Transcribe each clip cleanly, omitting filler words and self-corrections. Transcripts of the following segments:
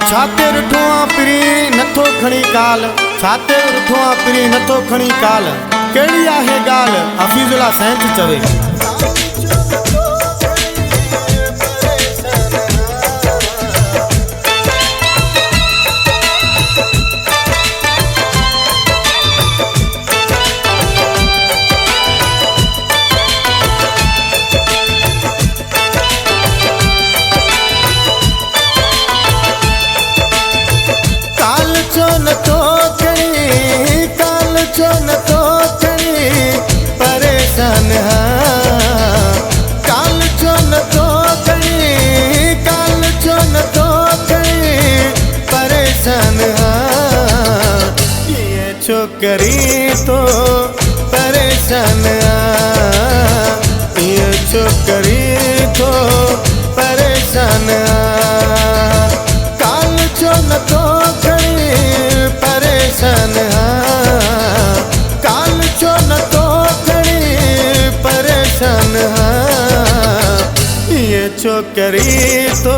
छाते रुठो पिरी नथो खणी काल, छाते रुठो पिरी नथो खणी काल, केड़ी आहे गाल हफीजुल्ला सैंत चवे। परेशान हाँ काल छो न तो करी, काल छो न तो करी परेशान हाँ, ये छोकरी तो परेशान हाँ, ये छोकरी तो परेशान हाँ, काल छो न तो करी परेशान हाँ, काल छो न तो परेशान हाँ, ये छोकरी तो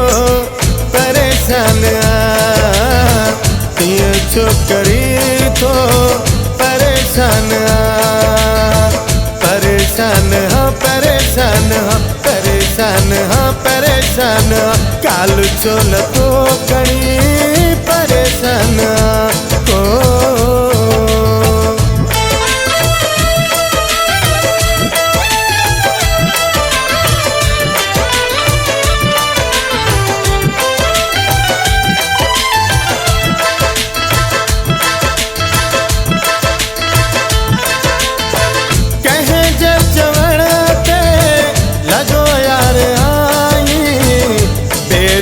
परेशान हाँ, ये छोकरी तो परेशान हाँ, परेशान हाँ परेशान हाँ परेशान हाँ परेशान हाँ, काल छो न तो कणी परेशान हो।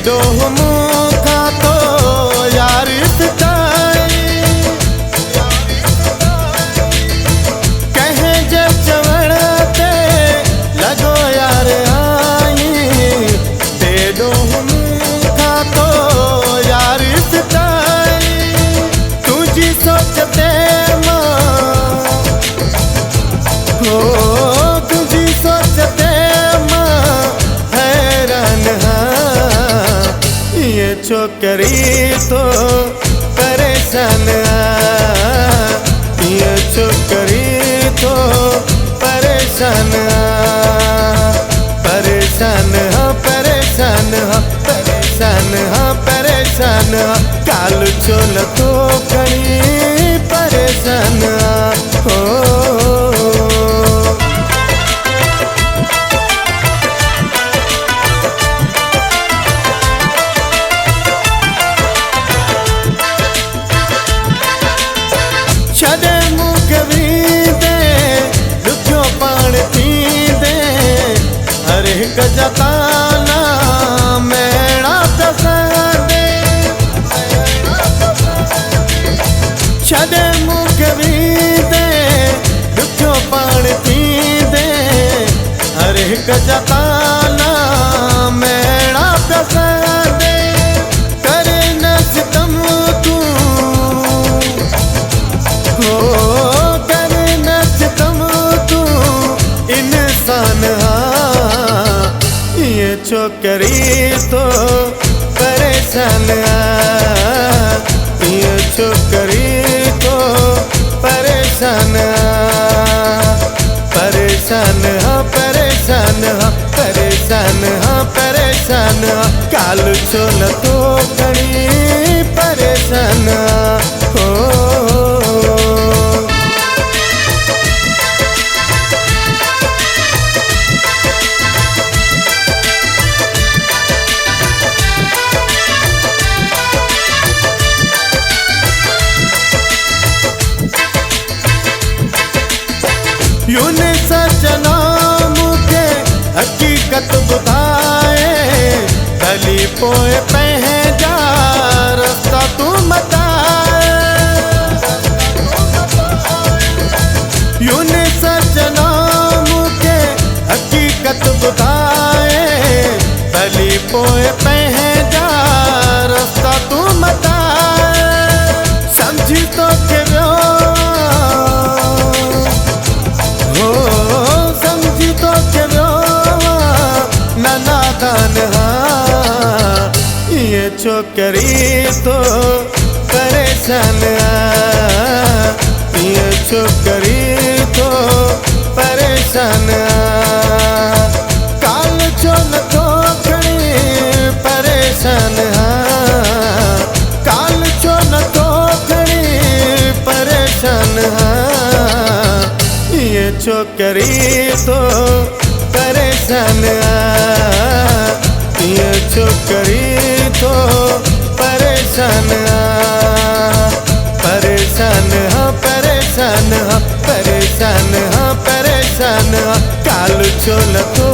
दो मुखा तो यार कहे जब चवड़ते लगो यार आई, दे दो मुखा तो यार तुझी सोचते माँ हो, तुझी सोचते माँ हैरान हाँ, ये छोकरी तो परेशान हाँ, ये छोकरी तो परेशान हाँ, परेशान हाँ परेशान हाँ परेशान हाँ परेशान हाँ, काल छो न तो कणी परेशान हो। छदे मुख वींदे दुखियो पाण थींदे, हर हिक जताना मेणा दसांदे, छदे मुख वींदे दुखियो पाण थींदे, हर हिक जताना मेणा दसांदे, करे न सितम तू करे न सितम तू इंसान हाँ, ये छोकरी तो परेशान हाँ, ये छोकरी तो परेशान हाँ, परेशान हाँ परेशान हाँ परेशान हाँ परेशान हाँ, काल छो न तो कणी परेशान हो। यूने सजना मुखे हकीकत बुधाए, भली पोए पहजा रास्ता तू बताए, यूने सजना मुखे हकीकत बुधाए, भली पोए पहजा रास्ता तू बताए, समझी तो के समझी तो नादान हाँ, ये छोकरी तो परेशान ये छोकरी तो परेशान काल जो नथो खणी परेशान काल जो नथो खणी परेशान ये छोकरी तो परेशान ये छोकरी तो परेशान परेशान परेशान परेशान परेशान काल जो नथो